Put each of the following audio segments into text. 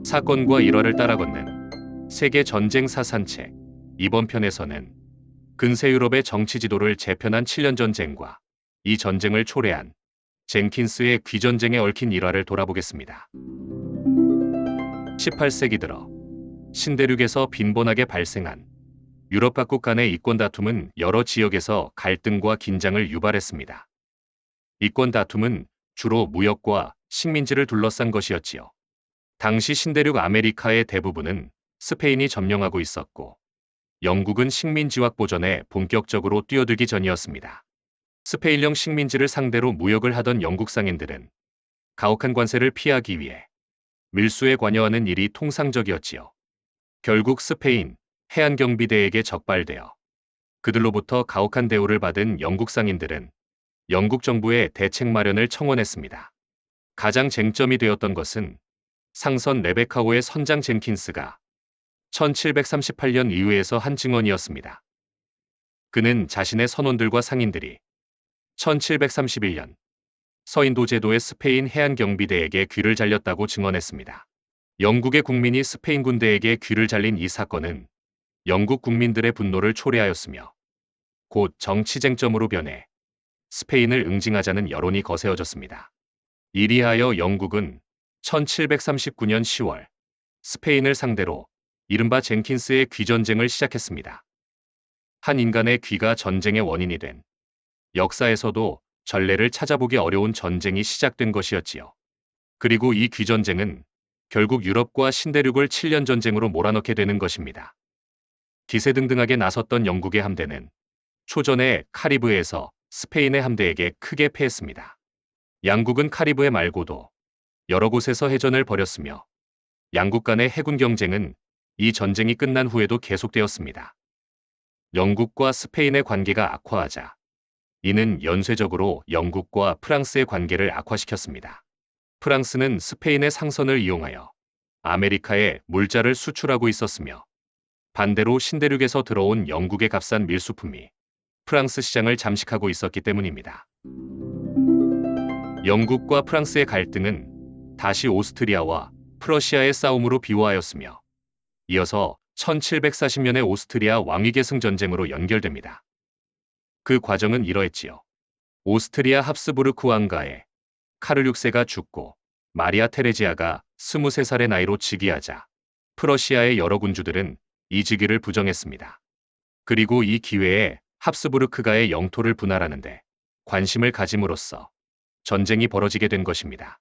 사건과 일화를 따라 걷는 세계 전쟁 사산책. 이번 편에서는 근세 유럽의 정치 지도를 재편한 7년 전쟁과 이 전쟁을 초래한 젠킨스의 귀전쟁에 얽힌 일화를 돌아보겠습니다. 18세기 들어 신대륙에서 빈번하게 발생한 유럽 각국 간의 이권 다툼은 여러 지역에서 갈등과 긴장을 유발했습니다. 이권 다툼은 주로 무역과 식민지를 둘러싼 것이었지요. 당시 신대륙 아메리카의 대부분은 스페인이 점령하고 있었고, 영국은 식민지 확보전에 본격적으로 뛰어들기 전이었습니다. 스페인령 식민지를 상대로 무역을 하던 영국 상인들은 가혹한 관세를 피하기 위해 밀수에 관여하는 일이 통상적이었지요. 결국 스페인 해안경비대에게 적발되어 그들로부터 가혹한 대우를 받은 영국 상인들은 영국 정부에 대책 마련을 청원했습니다. 가장 쟁점이 되었던 것은 상선 레베카호의 선장 젠킨스가 1738년 이후에서 한 증언이었습니다. 그는 자신의 선원들과 상인들이 1731년 서인도 제도의 스페인 해안경비대에게 귀를 잘렸다고 증언했습니다. 영국의 국민이 스페인 군대에게 귀를 잘린 이 사건은 영국 국민들의 분노를 초래하였으며 곧 정치 쟁점으로 변해 스페인을 응징하자는 여론이 거세어졌습니다. 이리하여 영국은 1739년 10월 스페인을 상대로 이른바 젠킨스의 귀전쟁을 시작했습니다. 한 인간의 귀가 전쟁의 원인이 된 역사에서도 전례를 찾아보기 어려운 전쟁이 시작된 것이었지요. 그리고 이 귀전쟁은 결국 유럽과 신대륙을 7년 전쟁으로 몰아넣게 되는 것입니다. 기세등등하게 나섰던 영국의 함대는 초전에 카리브해에서 스페인의 함대에게 크게 패했습니다. 양국은 카리브해 말고도 여러 곳에서 해전을 벌였으며 양국 간의 해군 경쟁은 이 전쟁이 끝난 후에도 계속되었습니다. 영국과 스페인의 관계가 악화하자 이는 연쇄적으로 영국과 프랑스의 관계를 악화시켰습니다. 프랑스는 스페인의 상선을 이용하여 아메리카에 물자를 수출하고 있었으며 반대로 신대륙에서 들어온 영국의 값싼 밀수품이 프랑스 시장을 잠식하고 있었기 때문입니다. 영국과 프랑스의 갈등은 다시 오스트리아와 프러시아의 싸움으로 비화하였으며 이어서 1740년의 오스트리아 왕위계승 전쟁으로 연결됩니다. 그 과정은 이러했지요. 오스트리아 합스부르크 왕가의 카를 6세가 죽고 마리아 테레지아가 23살의 나이로 즉위하자 프러시아의 여러 군주들은 이 즉위를 부정했습니다. 그리고 이 기회에 합스부르크가의 영토를 분할하는데 관심을 가짐으로써 전쟁이 벌어지게 된 것입니다.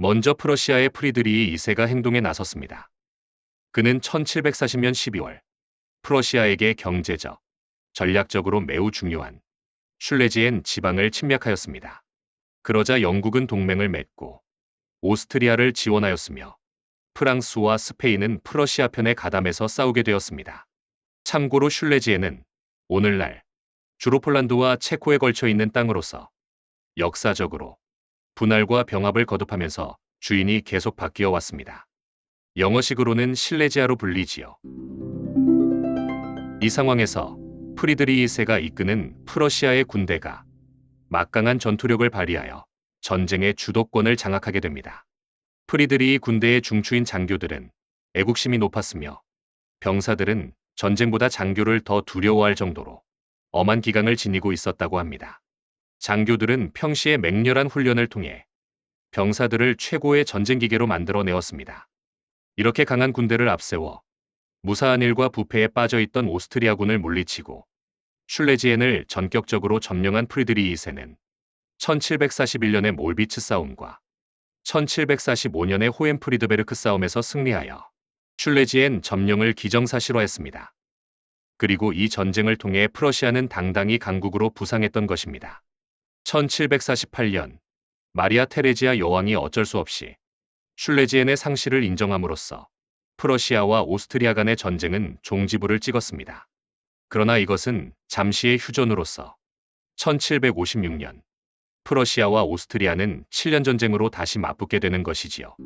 먼저 프러시아의 프리드리히 2세가 행동에 나섰습니다. 그는 1740년 12월 프러시아에게 경제적, 전략적으로 매우 중요한 슐레지엔 지방을 침략하였습니다. 그러자 영국은 동맹을 맺고 오스트리아를 지원하였으며 프랑스와 스페인은 프러시아 편에 가담해서 싸우게 되었습니다. 참고로 슐레지엔은 오늘날 주로 폴란드와 체코에 걸쳐 있는 땅으로서 역사적으로 분할과 병합을 거듭하면서 주인이 계속 바뀌어 왔습니다. 영어식으로는 실레지아로 불리지요. 이 상황에서 프리드리히 2세가 이끄는 프러시아의 군대가 막강한 전투력을 발휘하여 전쟁의 주도권을 장악하게 됩니다. 프리드리히 군대의 중추인 장교들은 애국심이 높았으며 병사들은 전쟁보다 장교를 더 두려워할 정도로 엄한 기강을 지니고 있었다고 합니다. 장교들은 평시에 맹렬한 훈련을 통해 병사들을 최고의 전쟁 기계로 만들어내었습니다. 이렇게 강한 군대를 앞세워 무사한 일과 부패에 빠져있던 오스트리아군을 물리치고 슐레지엔을 전격적으로 점령한 프리드리히 2세는 1741년의 몰비츠 싸움과 1745년의 호헨프리드베르크 싸움에서 승리하여 슐레지엔 점령을 기정사실화했습니다. 그리고 이 전쟁을 통해 프러시아는 당당히 강국으로 부상했던 것입니다. 1748년 마리아 테레지아 여왕이 어쩔 수 없이 슐레지엔의 상실을 인정함으로써 프러시아와 오스트리아 간의 전쟁은 종지부를 찍었습니다. 그러나 이것은 잠시의 휴전으로서 1756년 프러시아와 오스트리아는 7년 전쟁으로 다시 맞붙게 되는 것이지요.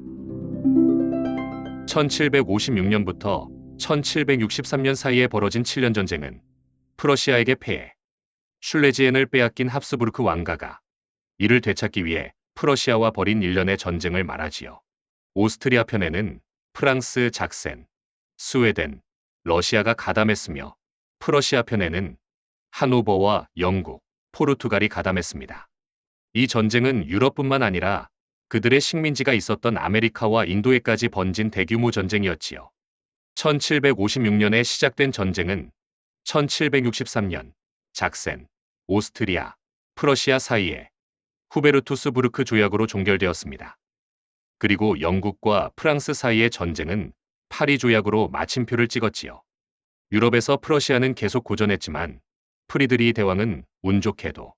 1756년부터 1763년 사이에 벌어진 7년 전쟁은 프러시아에게 패해 슐레지엔을 빼앗긴 합스부르크 왕가가 이를 되찾기 위해 프러시아와 벌인 일련의 전쟁을 말하지요. 오스트리아 편에는 프랑스 작센, 스웨덴, 러시아가 가담했으며 프러시아 편에는 하노버와 영국, 포르투갈이 가담했습니다. 이 전쟁은 유럽뿐만 아니라 그들의 식민지가 있었던 아메리카와 인도에까지 번진 대규모 전쟁이었지요. 1756년에 시작된 전쟁은 1763년 작센, 오스트리아, 프러시아 사이에 후베르투스부르크 조약으로 종결되었습니다. 그리고 영국과 프랑스 사이의 전쟁은 파리 조약으로 마침표를 찍었지요. 유럽에서 프러시아는 계속 고전했지만 프리드리히 대왕은 운 좋게도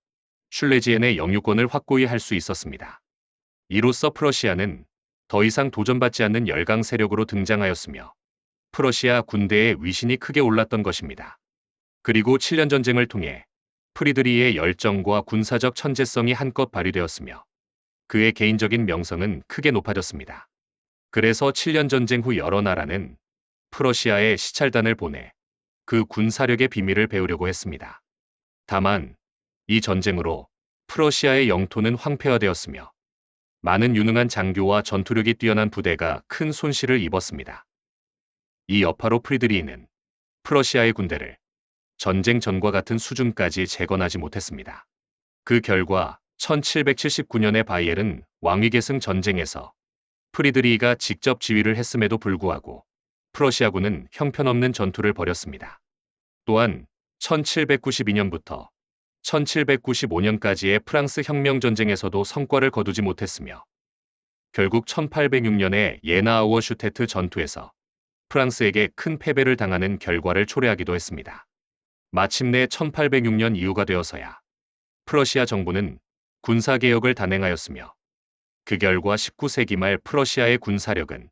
슐레지엔의 영유권을 확고히 할 수 있었습니다. 이로써 프러시아는 더 이상 도전받지 않는 열강 세력으로 등장하였으며 프러시아 군대의 위신이 크게 올랐던 것입니다. 그리고 7년 전쟁을 통해 프리드리히의 열정과 군사적 천재성이 한껏 발휘되었으며 그의 개인적인 명성은 크게 높아졌습니다. 그래서 7년 전쟁 후 여러 나라는 프러시아에 시찰단을 보내 그 군사력의 비밀을 배우려고 했습니다. 다만 이 전쟁으로 프러시아의 영토는 황폐화되었으며 많은 유능한 장교와 전투력이 뛰어난 부대가 큰 손실을 입었습니다. 이 여파로 프리드리히는 프러시아의 군대를 전쟁 전과 같은 수준까지 재건하지 못했습니다. 그 결과 1779년의 바이에른 왕위계승 전쟁에서 프리드리히가 직접 지휘를 했음에도 불구하고 프러시아군은 형편없는 전투를 벌였습니다. 또한 1792년부터 1795년까지의 프랑스 혁명전쟁에서도 성과를 거두지 못했으며 결국 1806년의 예나아우어슈테트 전투에서 프랑스에게 큰 패배를 당하는 결과를 초래하기도 했습니다. 마침내 1806년 이후가 되어서야 프러시아 정부는 군사개혁을 단행하였으며 그 결과 19세기 말 프러시아의 군사력은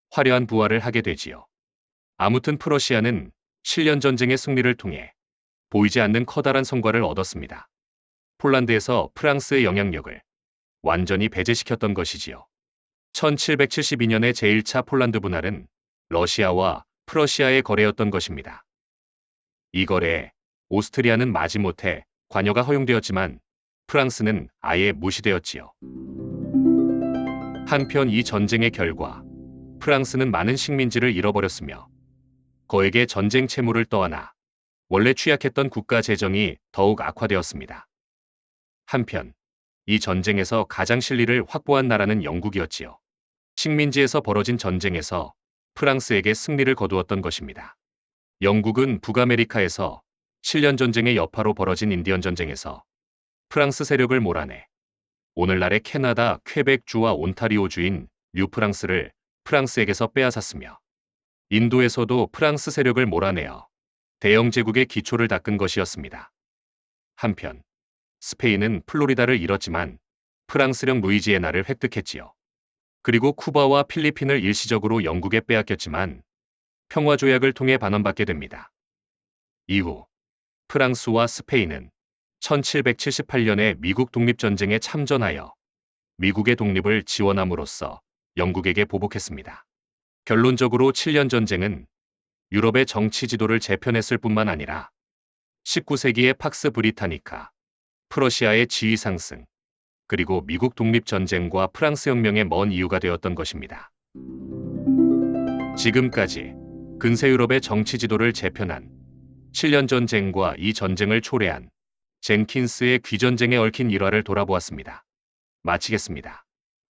화려한 부활을 하게 되지요. 아무튼 프러시아는 7년 전쟁의 승리를 통해 보이지 않는 커다란 성과를 얻었습니다. 폴란드에서 프랑스의 영향력을 완전히 배제시켰던 것이지요. 1772년의 제1차 폴란드 분할은 러시아와 프러시아의 거래였던 것입니다. 이 거래에 오스트리아는 마지못해 관여가 허용되었지만 프랑스는 아예 무시되었지요. 한편 이 전쟁의 결과 프랑스는 많은 식민지를 잃어버렸으며 거액의 전쟁 채무를 떠안아 원래 취약했던 국가 재정이 더욱 악화되었습니다. 한편 이 전쟁에서 가장 실리를 확보한 나라는 영국이었지요. 식민지에서 벌어진 전쟁에서 프랑스에게 승리를 거두었던 것입니다. 영국은 북아메리카에서 7년 전쟁의 여파로 벌어진 인디언 전쟁에서 프랑스 세력을 몰아내 오늘날의 캐나다 퀘벡주와 온타리오주인 뉴프랑스를 프랑스에게서 빼앗았으며 인도에서도 프랑스 세력을 몰아내어 대영 제국의 기초를 닦은 것이었습니다. 한편 스페인은 플로리다를 잃었지만 프랑스령 루이지애나를 획득했지요. 그리고 쿠바와 필리핀을 일시적으로 영국에 빼앗겼지만 평화조약을 통해 반환받게 됩니다. 이후 프랑스와 스페인은 1778년에 미국 독립전쟁에 참전하여 미국의 독립을 지원함으로써 영국에게 보복했습니다. 결론적으로 7년 전쟁은 유럽의 정치 지도를 재편했을 뿐만 아니라 19세기의 팍스 브리타니카, 프러시아의 지위 상승, 그리고 미국 독립전쟁과 프랑스 혁명의 먼 이유가 되었던 것입니다. 지금까지 근세 유럽의 정치 지도를 재편한 7년 전쟁과 이 전쟁을 초래한 젠킨스의 귀전쟁에 얽힌 일화를 돌아보았습니다. 마치겠습니다.